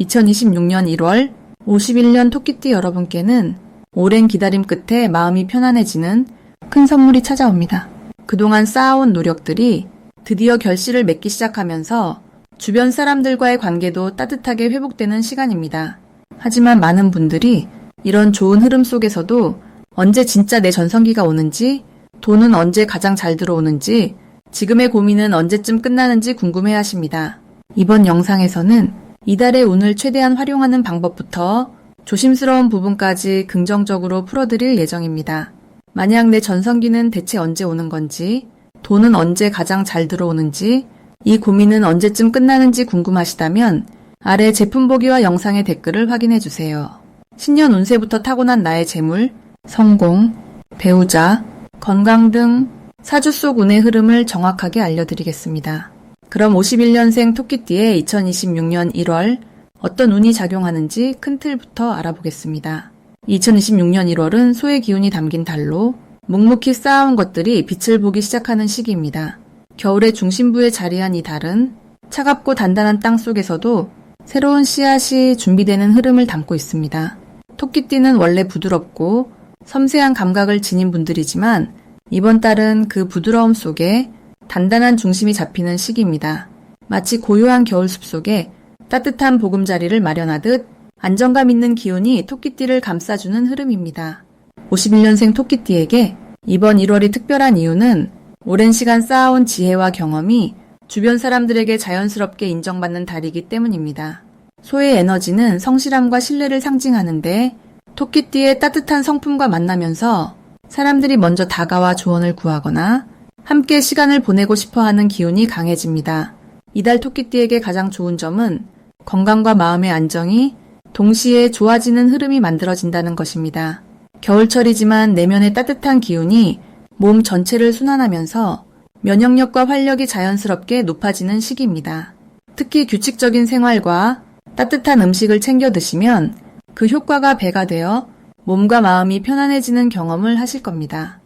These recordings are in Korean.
2026년 1월 51년 토끼띠 여러분께는 오랜 기다림 끝에 마음이 편안해지는 큰 선물이 찾아옵니다. 그동안 쌓아온 노력들이 드디어 결실을 맺기 시작하면서 주변 사람들과의 관계도 따뜻하게 회복되는 시간입니다. 하지만 많은 분들이 이런 좋은 흐름 속에서도 언제 진짜 내 전성기가 오는지, 돈은 언제 가장 잘 들어오는지, 지금의 고민은 언제쯤 끝나는지 궁금해 하십니다. 이번 영상에서는 이달의 운을 최대한 활용하는 방법부터 조심스러운 부분까지 긍정적으로 풀어드릴 예정입니다. 만약 내 전성기는 대체 언제 오는 건지, 돈은 언제 가장 잘 들어오는지, 이 고민은 언제쯤 끝나는지 궁금하시다면 아래 제품 보기와 영상의 댓글을 확인해주세요. 신년 운세부터 타고난 나의 재물, 성공, 배우자, 건강 등 사주 속 운의 흐름을 정확하게 알려드리겠습니다. 그럼 51년생 토끼띠의 2026년 1월 어떤 운이 작용하는지 큰 틀부터 알아보겠습니다. 2026년 1월은 소의 기운이 담긴 달로 묵묵히 쌓아온 것들이 빛을 보기 시작하는 시기입니다. 겨울의 중심부에 자리한 이 달은 차갑고 단단한 땅 속에서도 새로운 씨앗이 준비되는 흐름을 담고 있습니다. 토끼띠는 원래 부드럽고 섬세한 감각을 지닌 분들이지만 이번 달은 그 부드러움 속에 단단한 중심이 잡히는 시기입니다. 마치 고요한 겨울숲 속에 따뜻한 보금자리를 마련하듯 안정감 있는 기운이 토끼띠를 감싸주는 흐름입니다. 51년생 토끼띠에게 이번 1월이 특별한 이유는 오랜 시간 쌓아온 지혜와 경험이 주변 사람들에게 자연스럽게 인정받는 달이기 때문입니다. 소의 에너지는 성실함과 신뢰를 상징하는데 토끼띠의 따뜻한 성품과 만나면서 사람들이 먼저 다가와 조언을 구하거나 함께 시간을 보내고 싶어하는 기운이 강해집니다. 이달 토끼띠에게 가장 좋은 점은 건강과 마음의 안정이 동시에 좋아지는 흐름이 만들어진다는 것입니다. 겨울철이지만 내면의 따뜻한 기운이 몸 전체를 순환하면서 면역력과 활력이 자연스럽게 높아지는 시기입니다. 특히 규칙적인 생활과 따뜻한 음식을 챙겨 드시면 그 효과가 배가 되어 몸과 마음이 편안해지는 경험을 하실 겁니다.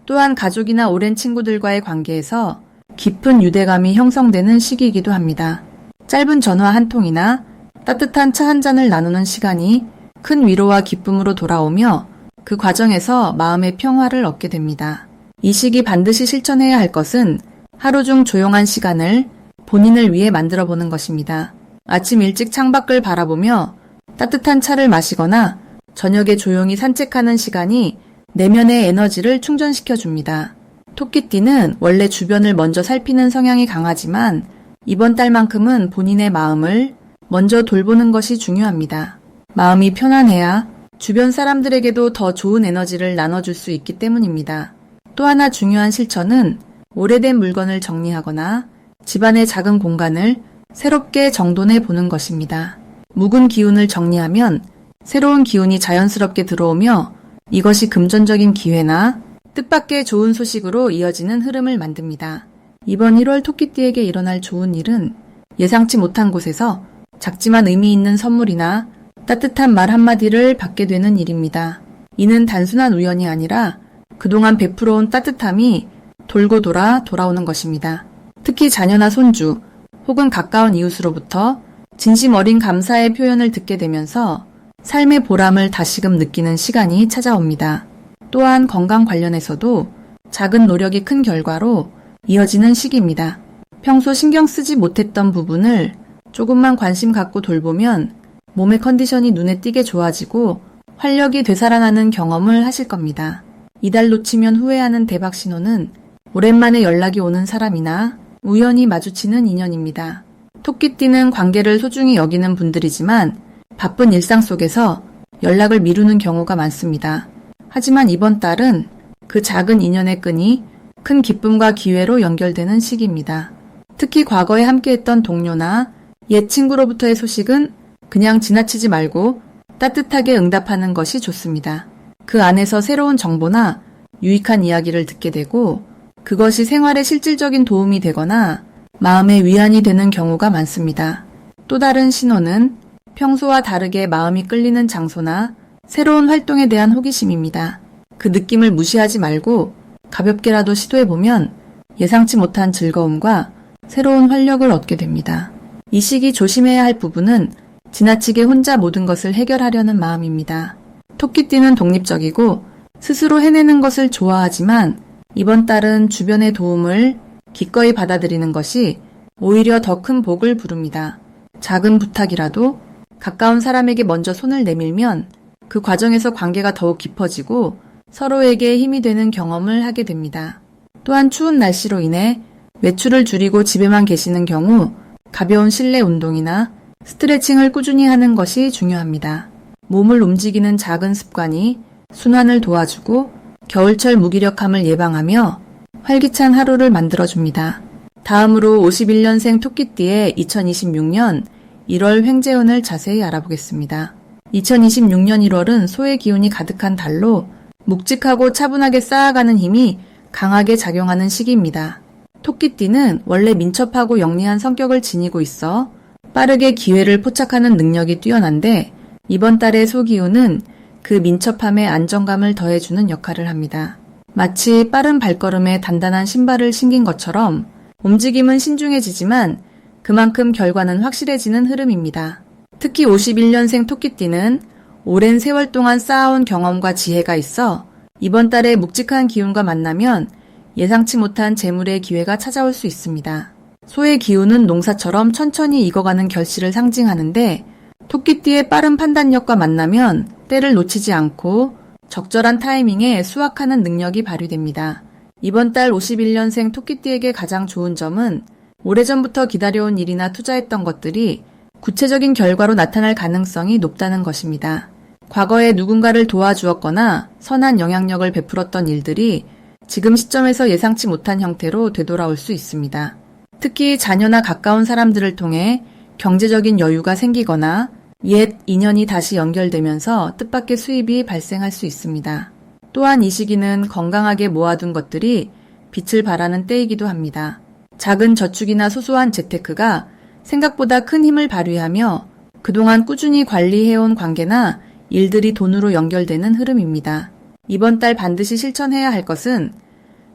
또한 가족이나 오랜 친구들과의 관계에서 깊은 유대감이 형성되는 시기이기도 합니다. 짧은 전화 한 통이나 따뜻한 차 한 잔을 나누는 시간이 큰 위로와 기쁨으로 돌아오며 그 과정에서 마음의 평화를 얻게 됩니다. 이 시기 반드시 실천해야 할 것은 하루 중 조용한 시간을 본인을 위해 만들어 보는 것입니다. 아침 일찍 창밖을 바라보며 따뜻한 차를 마시거나 저녁에 조용히 산책하는 시간이 내면의 에너지를 충전시켜 줍니다. 토끼띠는 원래 주변을 먼저 살피는 성향이 강하지만 이번 달만큼은 본인의 마음을 먼저 돌보는 것이 중요합니다. 마음이 편안해야 주변 사람들에게도 더 좋은 에너지를 나눠줄 수 있기 때문입니다. 또 하나 중요한 실천은 오래된 물건을 정리하거나 집안의 작은 공간을 새롭게 정돈해 보는 것입니다. 묵은 기운을 정리하면 새로운 기운이 자연스럽게 들어오며 이것이 금전적인 기회나 뜻밖의 좋은 소식으로 이어지는 흐름을 만듭니다. 이번 1월 토끼띠에게 일어날 좋은 일은 예상치 못한 곳에서 작지만 의미 있는 선물이나 따뜻한 말 한마디를 받게 되는 일입니다. 이는 단순한 우연이 아니라 그동안 베풀어온 따뜻함이 돌고 돌아오는 것입니다. 특히 자녀나 손주 혹은 가까운 이웃으로부터 진심 어린 감사의 표현을 듣게 되면서 삶의 보람을 다시금 느끼는 시간이 찾아옵니다. 또한 건강 관련해서도 작은 노력이 큰 결과로 이어지는 시기입니다. 평소 신경 쓰지 못했던 부분을 조금만 관심 갖고 돌보면 몸의 컨디션이 눈에 띄게 좋아지고 활력이 되살아나는 경험을 하실 겁니다. 이달 놓치면 후회하는 대박 신호는 오랜만에 연락이 오는 사람이나 우연히 마주치는 인연입니다. 토끼띠는 관계를 소중히 여기는 분들이지만 바쁜 일상 속에서 연락을 미루는 경우가 많습니다. 하지만 이번 달은 그 작은 인연의 끈이 큰 기쁨과 기회로 연결되는 시기입니다. 특히 과거에 함께했던 동료나 옛 친구로부터의 소식은 그냥 지나치지 말고 따뜻하게 응답하는 것이 좋습니다. 그 안에서 새로운 정보나 유익한 이야기를 듣게 되고 그것이 생활에 실질적인 도움이 되거나 마음의 위안이 되는 경우가 많습니다. 또 다른 신호는 평소와 다르게 마음이 끌리는 장소나 새로운 활동에 대한 호기심입니다. 그 느낌을 무시하지 말고 가볍게라도 시도해보면 예상치 못한 즐거움과 새로운 활력을 얻게 됩니다. 이 시기 조심해야 할 부분은 지나치게 혼자 모든 것을 해결하려는 마음입니다. 토끼띠는 독립적이고 스스로 해내는 것을 좋아하지만 이번 달은 주변의 도움을 기꺼이 받아들이는 것이 오히려 더 큰 복을 부릅니다. 작은 부탁이라도 가까운 사람에게 먼저 손을 내밀면 그 과정에서 관계가 더욱 깊어지고 서로에게 힘이 되는 경험을 하게 됩니다. 또한 추운 날씨로 인해 외출을 줄이고 집에만 계시는 경우 가벼운 실내 운동이나 스트레칭을 꾸준히 하는 것이 중요합니다. 몸을 움직이는 작은 습관이 순환을 도와주고 겨울철 무기력함을 예방하며 활기찬 하루를 만들어줍니다. 다음으로 51년생 토끼띠의 2026년 1월 횡재운을 자세히 알아보겠습니다. 2026년 1월은 소의 기운이 가득한 달로 묵직하고 차분하게 쌓아가는 힘이 강하게 작용하는 시기입니다. 토끼띠는 원래 민첩하고 영리한 성격을 지니고 있어 빠르게 기회를 포착하는 능력이 뛰어난데 이번 달의 소기운은 그 민첩함에 안정감을 더해주는 역할을 합니다. 마치 빠른 발걸음에 단단한 신발을 신긴 것처럼 움직임은 신중해지지만 그만큼 결과는 확실해지는 흐름입니다. 특히 51년생 토끼띠는 오랜 세월 동안 쌓아온 경험과 지혜가 있어 이번 달에 묵직한 기운과 만나면 예상치 못한 재물의 기회가 찾아올 수 있습니다. 소의 기운은 농사처럼 천천히 익어가는 결실을 상징하는데 토끼띠의 빠른 판단력과 만나면 때를 놓치지 않고 적절한 타이밍에 수확하는 능력이 발휘됩니다. 이번 달 51년생 토끼띠에게 가장 좋은 점은 오래전부터 기다려온 일이나 투자했던 것들이 구체적인 결과로 나타날 가능성이 높다는 것입니다. 과거에 누군가를 도와주었거나 선한 영향력을 베풀었던 일들이 지금 시점에서 예상치 못한 형태로 되돌아올 수 있습니다. 특히 자녀나 가까운 사람들을 통해 경제적인 여유가 생기거나 옛 인연이 다시 연결되면서 뜻밖의 수입이 발생할 수 있습니다. 또한 이 시기는 건강하게 모아둔 것들이 빛을 발하는 때이기도 합니다. 작은 저축이나 소소한 재테크가 생각보다 큰 힘을 발휘하며 그동안 꾸준히 관리해온 관계나 일들이 돈으로 연결되는 흐름입니다. 이번 달 반드시 실천해야 할 것은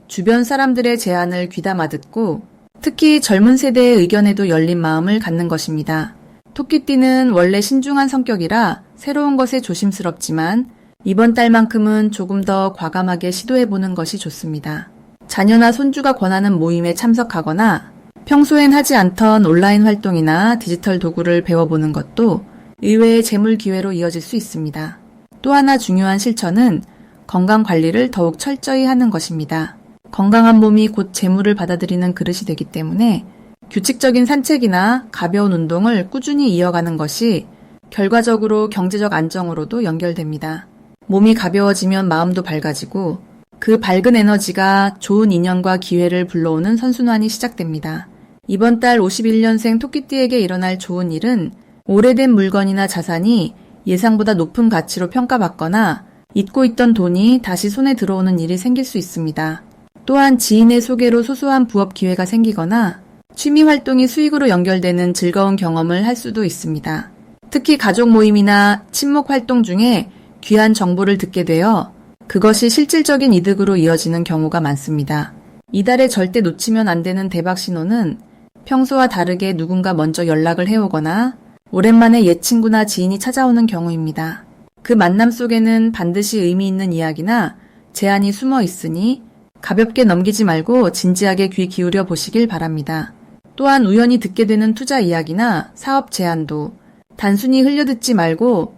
주변 사람들의 제안을 귀담아 듣고 특히 젊은 세대의 의견에도 열린 마음을 갖는 것입니다. 토끼띠는 원래 신중한 성격이라 새로운 것에 조심스럽지만 이번 달만큼은 조금 더 과감하게 시도해보는 것이 좋습니다. 자녀나 손주가 권하는 모임에 참석하거나 평소엔 하지 않던 온라인 활동이나 디지털 도구를 배워보는 것도 의외의 재물 기회로 이어질 수 있습니다. 또 하나 중요한 실천은 건강 관리를 더욱 철저히 하는 것입니다. 건강한 몸이 곧 재물을 받아들이는 그릇이 되기 때문에 규칙적인 산책이나 가벼운 운동을 꾸준히 이어가는 것이 결과적으로 경제적 안정으로도 연결됩니다. 몸이 가벼워지면 마음도 밝아지고 그 밝은 에너지가 좋은 인연과 기회를 불러오는 선순환이 시작됩니다. 이번 달 51년생 토끼띠에게 일어날 좋은 일은 오래된 물건이나 자산이 예상보다 높은 가치로 평가받거나 잊고 있던 돈이 다시 손에 들어오는 일이 생길 수 있습니다. 또한 지인의 소개로 소소한 부업 기회가 생기거나 취미 활동이 수익으로 연결되는 즐거운 경험을 할 수도 있습니다. 특히 가족 모임이나 친목 활동 중에 귀한 정보를 듣게 되어 그것이 실질적인 이득으로 이어지는 경우가 많습니다. 이달에 절대 놓치면 안 되는 대박 신호는 평소와 다르게 누군가 먼저 연락을 해오거나 오랜만에 옛 친구나 지인이 찾아오는 경우입니다. 그 만남 속에는 반드시 의미 있는 이야기나 제안이 숨어 있으니 가볍게 넘기지 말고 진지하게 귀 기울여 보시길 바랍니다. 또한 우연히 듣게 되는 투자 이야기나 사업 제안도 단순히 흘려듣지 말고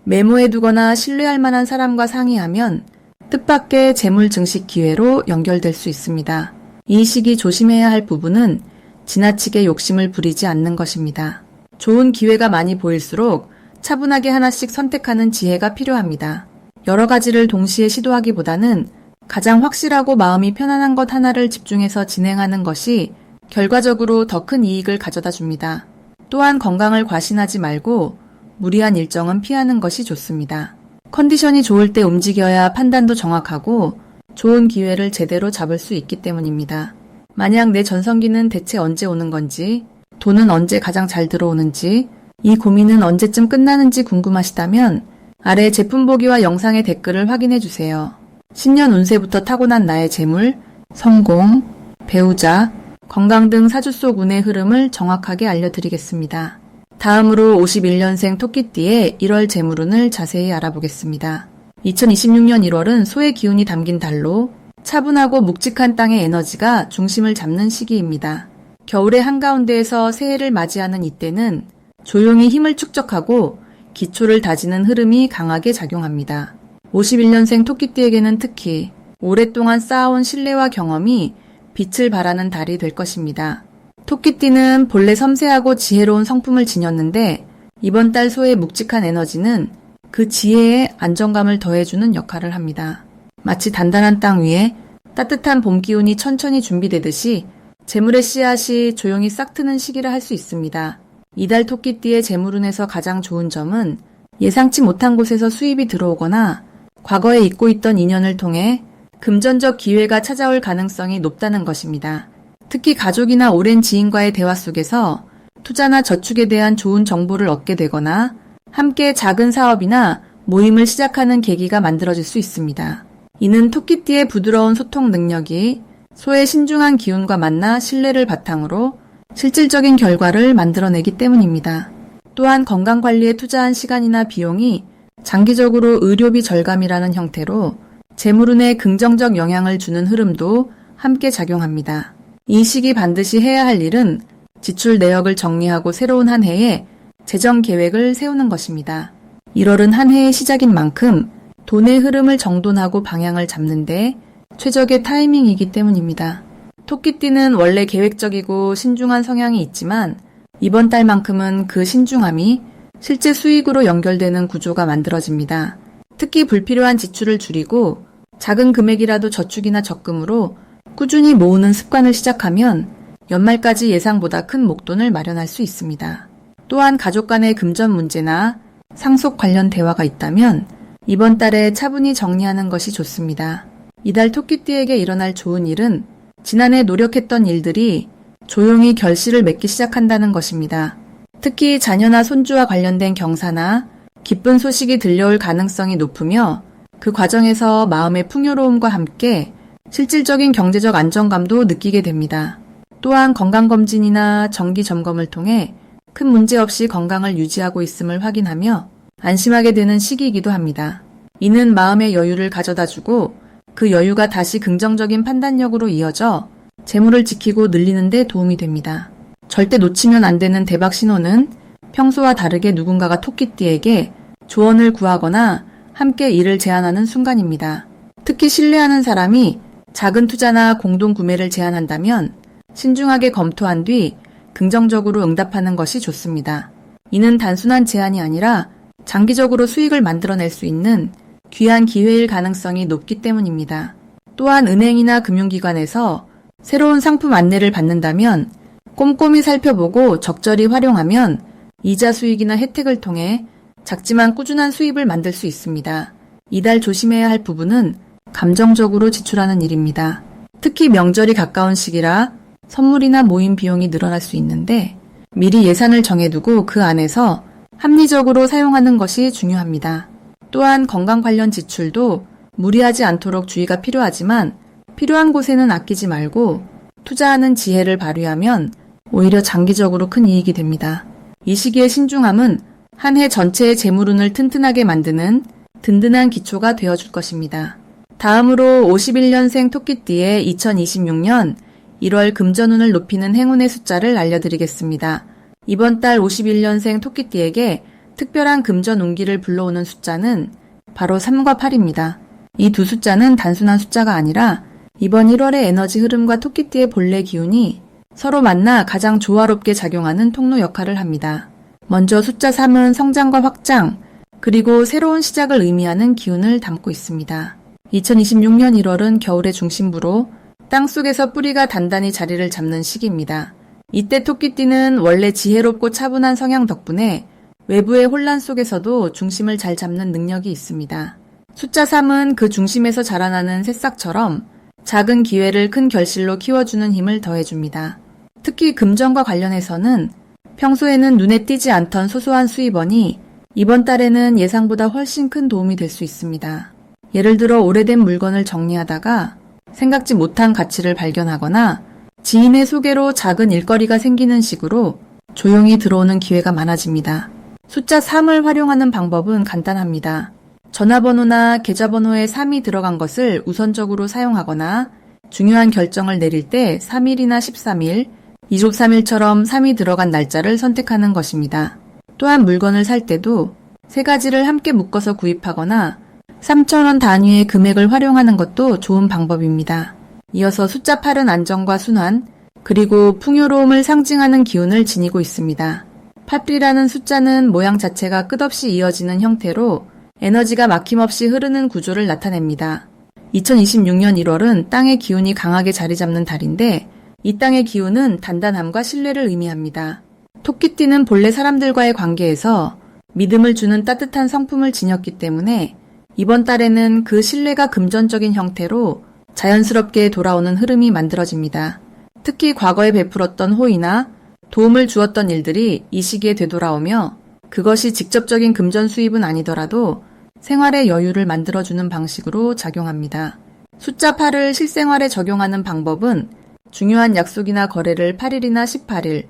메모해두거나 신뢰할 만한 사람과 상의하면 뜻밖의 재물 증식 기회로 연결될 수 있습니다. 이 시기 조심해야 할 부분은 지나치게 욕심을 부리지 않는 것입니다. 좋은 기회가 많이 보일수록 차분하게 하나씩 선택하는 지혜가 필요합니다. 여러 가지를 동시에 시도하기보다는 가장 확실하고 마음이 편안한 것 하나를 집중해서 진행하는 것이 결과적으로 더 큰 이익을 가져다 줍니다. 또한 건강을 과신하지 말고 무리한 일정은 피하는 것이 좋습니다. 컨디션이 좋을 때 움직여야 판단도 정확하고 좋은 기회를 제대로 잡을 수 있기 때문입니다. 만약 내 전성기는 대체 언제 오는 건지, 돈은 언제 가장 잘 들어오는지, 이 고민은 언제쯤 끝나는지 궁금하시다면 아래 제품 보기와 영상의 댓글을 확인해 주세요. 신년 운세부터 타고난 나의 재물, 성공, 배우자, 건강 등 사주 속 운의 흐름을 정확하게 알려드리겠습니다. 다음으로 51년생 토끼띠의 1월 재물운을 자세히 알아보겠습니다. 2026년 1월은 소의 기운이 담긴 달로 차분하고 묵직한 땅의 에너지가 중심을 잡는 시기입니다. 겨울의 한가운데에서 새해를 맞이하는 이때는 조용히 힘을 축적하고 기초를 다지는 흐름이 강하게 작용합니다. 51년생 토끼띠에게는 특히 오랫동안 쌓아온 신뢰와 경험이 빛을 발하는 달이 될 것입니다. 토끼띠는 본래 섬세하고 지혜로운 성품을 지녔는데 이번 달 소의 묵직한 에너지는 그 지혜에 안정감을 더해주는 역할을 합니다. 마치 단단한 땅 위에 따뜻한 봄 기운이 천천히 준비되듯이 재물의 씨앗이 조용히 싹 트는 시기라 할 수 있습니다. 이달 토끼띠의 재물운에서 가장 좋은 점은 예상치 못한 곳에서 수입이 들어오거나 과거에 잊고 있던 인연을 통해 금전적 기회가 찾아올 가능성이 높다는 것입니다. 특히 가족이나 오랜 지인과의 대화 속에서 투자나 저축에 대한 좋은 정보를 얻게 되거나 함께 작은 사업이나 모임을 시작하는 계기가 만들어질 수 있습니다. 이는 토끼띠의 부드러운 소통 능력이 소의 신중한 기운과 만나 신뢰를 바탕으로 실질적인 결과를 만들어내기 때문입니다. 또한 건강관리에 투자한 시간이나 비용이 장기적으로 의료비 절감이라는 형태로 재물운에 긍정적 영향을 주는 흐름도 함께 작용합니다. 이 시기 반드시 해야 할 일은 지출 내역을 정리하고 새로운 한 해에 재정 계획을 세우는 것입니다. 1월은 한 해의 시작인 만큼 돈의 흐름을 정돈하고 방향을 잡는데 최적의 타이밍이기 때문입니다. 토끼띠는 원래 계획적이고 신중한 성향이 있지만 이번 달만큼은 그 신중함이 실제 수익으로 연결되는 구조가 만들어집니다. 특히 불필요한 지출을 줄이고 작은 금액이라도 저축이나 적금으로 꾸준히 모으는 습관을 시작하면 연말까지 예상보다 큰 목돈을 마련할 수 있습니다. 또한 가족 간의 금전 문제나 상속 관련 대화가 있다면 이번 달에 차분히 정리하는 것이 좋습니다. 이달 토끼띠에게 일어날 좋은 일은 지난해 노력했던 일들이 조용히 결실을 맺기 시작한다는 것입니다. 특히 자녀나 손주와 관련된 경사나 기쁜 소식이 들려올 가능성이 높으며 그 과정에서 마음의 풍요로움과 함께 실질적인 경제적 안정감도 느끼게 됩니다. 또한 건강검진이나 정기 점검을 통해 큰 문제 없이 건강을 유지하고 있음을 확인하며 안심하게 되는 시기이기도 합니다. 이는 마음의 여유를 가져다주고 그 여유가 다시 긍정적인 판단력으로 이어져 재물을 지키고 늘리는 데 도움이 됩니다. 절대 놓치면 안 되는 대박 신호는 평소와 다르게 누군가가 토끼띠에게 조언을 구하거나 함께 일을 제안하는 순간입니다. 특히 신뢰하는 사람이 작은 투자나 공동 구매를 제안한다면 신중하게 검토한 뒤 긍정적으로 응답하는 것이 좋습니다. 이는 단순한 제안이 아니라 장기적으로 수익을 만들어낼 수 있는 귀한 기회일 가능성이 높기 때문입니다. 또한 은행이나 금융기관에서 새로운 상품 안내를 받는다면 꼼꼼히 살펴보고 적절히 활용하면 이자 수익이나 혜택을 통해 작지만 꾸준한 수입을 만들 수 있습니다. 이달 조심해야 할 부분은 감정적으로 지출하는 일입니다. 특히 명절이 가까운 시기라 선물이나 모임 비용이 늘어날 수 있는데 미리 예산을 정해두고 그 안에서 합리적으로 사용하는 것이 중요합니다. 또한 건강 관련 지출도 무리하지 않도록 주의가 필요하지만 필요한 곳에는 아끼지 말고 투자하는 지혜를 발휘하면 오히려 장기적으로 큰 이익이 됩니다. 이 시기의 신중함은 한 해 전체의 재물운을 튼튼하게 만드는 든든한 기초가 되어줄 것입니다. 다음으로 51년생 토끼띠의 2026년 1월 금전운을 높이는 행운의 숫자를 알려드리겠습니다. 이번 달 51년생 토끼띠에게 특별한 금전 운기를 불러오는 숫자는 바로 3과 8입니다. 이 두 숫자는 단순한 숫자가 아니라 이번 1월의 에너지 흐름과 토끼띠의 본래 기운이 서로 만나 가장 조화롭게 작용하는 통로 역할을 합니다. 먼저 숫자 3은 성장과 확장, 그리고 새로운 시작을 의미하는 기운을 담고 있습니다. 2026년 1월은 겨울의 중심부로 땅속에서 뿌리가 단단히 자리를 잡는 시기입니다. 이때 토끼띠는 원래 지혜롭고 차분한 성향 덕분에 외부의 혼란 속에서도 중심을 잘 잡는 능력이 있습니다. 숫자 3은 그 중심에서 자라나는 새싹처럼 작은 기회를 큰 결실로 키워주는 힘을 더해줍니다. 특히 금전과 관련해서는 평소에는 눈에 띄지 않던 소소한 수입원이 이번 달에는 예상보다 훨씬 큰 도움이 될 수 있습니다. 예를 들어 오래된 물건을 정리하다가 생각지 못한 가치를 발견하거나 지인의 소개로 작은 일거리가 생기는 식으로 조용히 들어오는 기회가 많아집니다. 숫자 3을 활용하는 방법은 간단합니다. 전화번호나 계좌번호에 3이 들어간 것을 우선적으로 사용하거나 중요한 결정을 내릴 때 3일이나 13일, 2조3일처럼 3이 들어간 날짜를 선택하는 것입니다. 또한 물건을 살 때도 세 가지를 함께 묶어서 구입하거나 3,000원 단위의 금액을 활용하는 것도 좋은 방법입니다. 이어서 숫자 8은 안정과 순환, 그리고 풍요로움을 상징하는 기운을 지니고 있습니다. 8이라는 숫자는 모양 자체가 끝없이 이어지는 형태로 에너지가 막힘없이 흐르는 구조를 나타냅니다. 2026년 1월은 땅의 기운이 강하게 자리 잡는 달인데 이 땅의 기운은 단단함과 신뢰를 의미합니다. 토끼띠는 본래 사람들과의 관계에서 믿음을 주는 따뜻한 성품을 지녔기 때문에 이번 달에는 그 신뢰가 금전적인 형태로 자연스럽게 돌아오는 흐름이 만들어집니다. 특히 과거에 베풀었던 호의나 도움을 주었던 일들이 이 시기에 되돌아오며 그것이 직접적인 금전 수입은 아니더라도 생활의 여유를 만들어주는 방식으로 작용합니다. 숫자 8을 실생활에 적용하는 방법은 중요한 약속이나 거래를 8일이나 18일,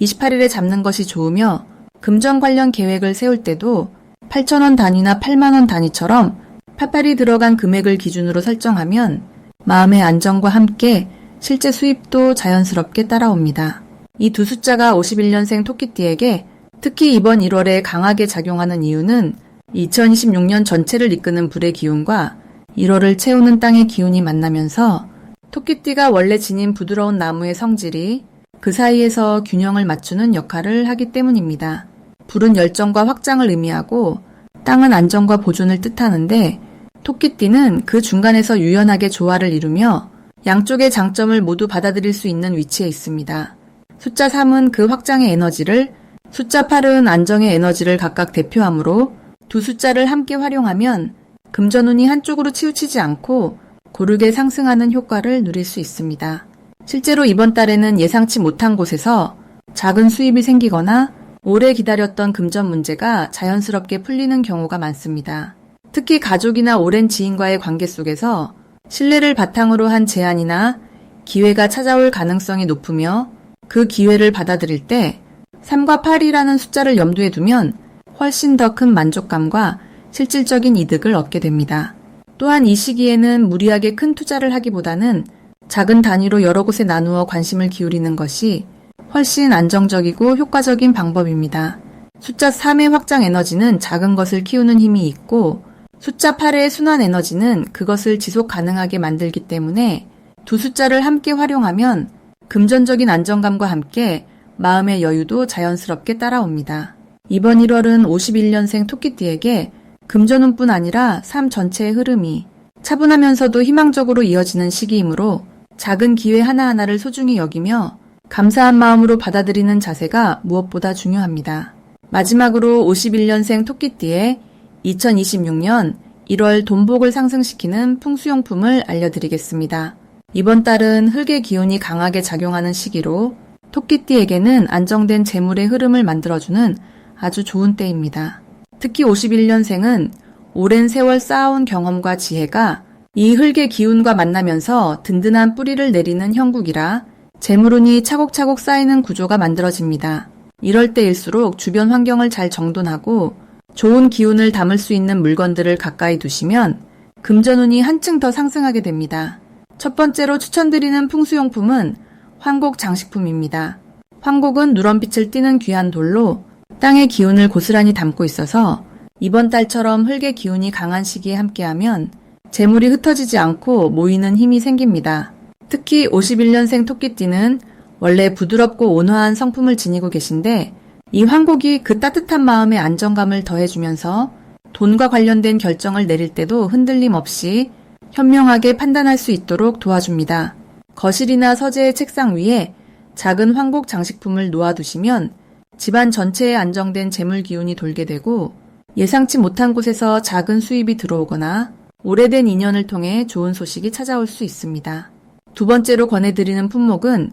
28일에 잡는 것이 좋으며 금전 관련 계획을 세울 때도 8,000원 단위나 8만원 단위처럼 88이 들어간 금액을 기준으로 설정하면 마음의 안정과 함께 실제 수입도 자연스럽게 따라옵니다. 이 두 숫자가 51년생 토끼띠에게 특히 이번 1월에 강하게 작용하는 이유는 2026년 전체를 이끄는 불의 기운과 1월을 채우는 땅의 기운이 만나면서 토끼띠가 원래 지닌 부드러운 나무의 성질이 그 사이에서 균형을 맞추는 역할을 하기 때문입니다. 불은 열정과 확장을 의미하고 땅은 안정과 보존을 뜻하는데 토끼띠는 그 중간에서 유연하게 조화를 이루며 양쪽의 장점을 모두 받아들일 수 있는 위치에 있습니다. 숫자 3은 그 확장의 에너지를, 숫자 8은 안정의 에너지를 각각 대표하므로 두 숫자를 함께 활용하면 금전운이 한쪽으로 치우치지 않고 고르게 상승하는 효과를 누릴 수 있습니다. 실제로 이번 달에는 예상치 못한 곳에서 작은 수입이 생기거나 오래 기다렸던 금전 문제가 자연스럽게 풀리는 경우가 많습니다. 특히 가족이나 오랜 지인과의 관계 속에서 신뢰를 바탕으로 한 제안이나 기회가 찾아올 가능성이 높으며 그 기회를 받아들일 때 3과 8이라는 숫자를 염두에 두면 훨씬 더 큰 만족감과 실질적인 이득을 얻게 됩니다. 또한 이 시기에는 무리하게 큰 투자를 하기보다는 작은 단위로 여러 곳에 나누어 관심을 기울이는 것이 훨씬 안정적이고 효과적인 방법입니다. 숫자 3의 확장 에너지는 작은 것을 키우는 힘이 있고 숫자 8의 순환 에너지는 그것을 지속 가능하게 만들기 때문에 두 숫자를 함께 활용하면 금전적인 안정감과 함께 마음의 여유도 자연스럽게 따라옵니다. 이번 1월은 51년생 토끼띠에게 금전운뿐 아니라 삶 전체의 흐름이 차분하면서도 희망적으로 이어지는 시기이므로 작은 기회 하나하나를 소중히 여기며 감사한 마음으로 받아들이는 자세가 무엇보다 중요합니다. 마지막으로 51년생 토끼띠의 2026년 1월 돈복을 상승시키는 풍수용품을 알려드리겠습니다. 이번 달은 흙의 기운이 강하게 작용하는 시기로 토끼띠에게는 안정된 재물의 흐름을 만들어주는 아주 좋은 때입니다. 특히 51년생은 오랜 세월 쌓아온 경험과 지혜가 이 흙의 기운과 만나면서 든든한 뿌리를 내리는 형국이라 재물운이 차곡차곡 쌓이는 구조가 만들어집니다. 이럴 때일수록 주변 환경을 잘 정돈하고 좋은 기운을 담을 수 있는 물건들을 가까이 두시면 금전운이 한층 더 상승하게 됩니다. 첫 번째로 추천드리는 풍수용품은 황곡 장식품입니다. 황곡은 누런빛을 띠는 귀한 돌로 땅의 기운을 고스란히 담고 있어서 이번 달처럼 흙의 기운이 강한 시기에 함께하면 재물이 흩어지지 않고 모이는 힘이 생깁니다. 특히 51년생 토끼띠는 원래 부드럽고 온화한 성품을 지니고 계신데 이 황곡이 그 따뜻한 마음에 안정감을 더해주면서 돈과 관련된 결정을 내릴 때도 흔들림 없이 현명하게 판단할 수 있도록 도와줍니다. 거실이나 서재의 책상 위에 작은 황곡 장식품을 놓아두시면 집안 전체에 안정된 재물 기운이 돌게 되고 예상치 못한 곳에서 작은 수입이 들어오거나 오래된 인연을 통해 좋은 소식이 찾아올 수 있습니다. 두 번째로 권해드리는 품목은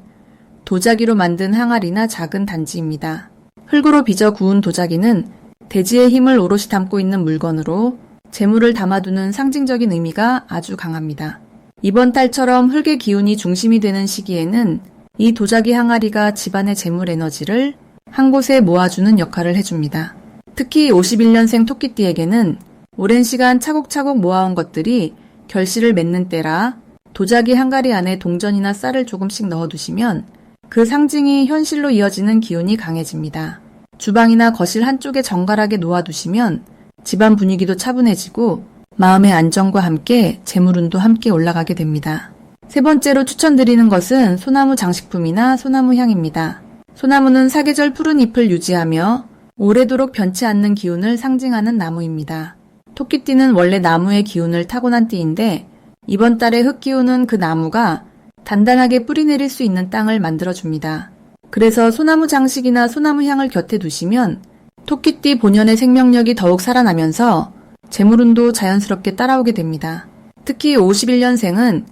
도자기로 만든 항아리나 작은 단지입니다. 흙으로 빚어 구운 도자기는 대지의 힘을 오롯이 담고 있는 물건으로 재물을 담아두는 상징적인 의미가 아주 강합니다. 이번 달처럼 흙의 기운이 중심이 되는 시기에는 이 도자기 항아리가 집안의 재물 에너지를 한 곳에 모아주는 역할을 해줍니다. 특히 51년생 토끼띠에게는 오랜 시간 차곡차곡 모아온 것들이 결실을 맺는 때라 도자기 한 가리 안에 동전이나 쌀을 조금씩 넣어두시면 그 상징이 현실로 이어지는 기운이 강해집니다. 주방이나 거실 한쪽에 정갈하게 놓아두시면 집안 분위기도 차분해지고 마음의 안정과 함께 재물운도 함께 올라가게 됩니다. 세 번째로 추천드리는 것은 소나무 장식품이나 소나무 향입니다. 소나무는 사계절 푸른 잎을 유지하며 오래도록 변치 않는 기운을 상징하는 나무입니다. 토끼띠는 원래 나무의 기운을 타고난 띠인데 이번 달에 흙기운은 그 나무가 단단하게 뿌리내릴 수 있는 땅을 만들어줍니다. 그래서 소나무 장식이나 소나무 향을 곁에 두시면 토끼띠 본연의 생명력이 더욱 살아나면서 재물운도 자연스럽게 따라오게 됩니다. 특히 51년생은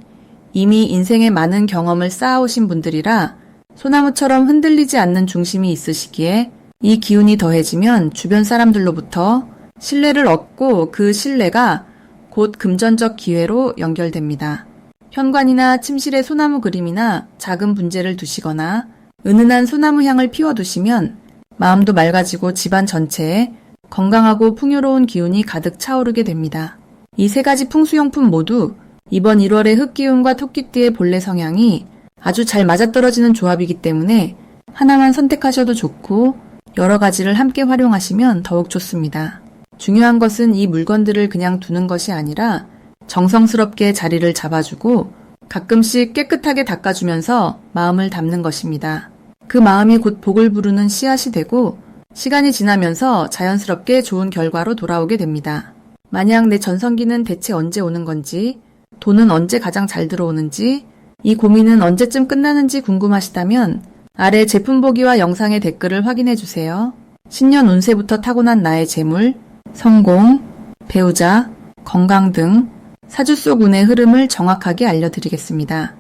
이미 인생에 많은 경험을 쌓아오신 분들이라 소나무처럼 흔들리지 않는 중심이 있으시기에 이 기운이 더해지면 주변 사람들로부터 신뢰를 얻고 그 신뢰가 곧 금전적 기회로 연결됩니다. 현관이나 침실에 소나무 그림이나 작은 분재를 두시거나 은은한 소나무 향을 피워두시면 마음도 맑아지고 집안 전체에 건강하고 풍요로운 기운이 가득 차오르게 됩니다. 이 세 가지 풍수용품 모두 이번 1월의 흙기운과 토끼띠의 본래 성향이 아주 잘 맞아떨어지는 조합이기 때문에 하나만 선택하셔도 좋고 여러 가지를 함께 활용하시면 더욱 좋습니다. 중요한 것은 이 물건들을 그냥 두는 것이 아니라 정성스럽게 자리를 잡아주고 가끔씩 깨끗하게 닦아주면서 마음을 담는 것입니다. 그 마음이 곧 복을 부르는 씨앗이 되고 시간이 지나면서 자연스럽게 좋은 결과로 돌아오게 됩니다. 만약 내 전성기는 대체 언제 오는 건지, 돈은 언제 가장 잘 들어오는지, 이 고민은 언제쯤 끝나는지 궁금하시다면 아래 제품 보기와 영상의 댓글을 확인해 주세요. 신년 운세부터 타고난 나의 재물, 성공, 배우자, 건강 등 사주 속 운의 흐름을 정확하게 알려드리겠습니다.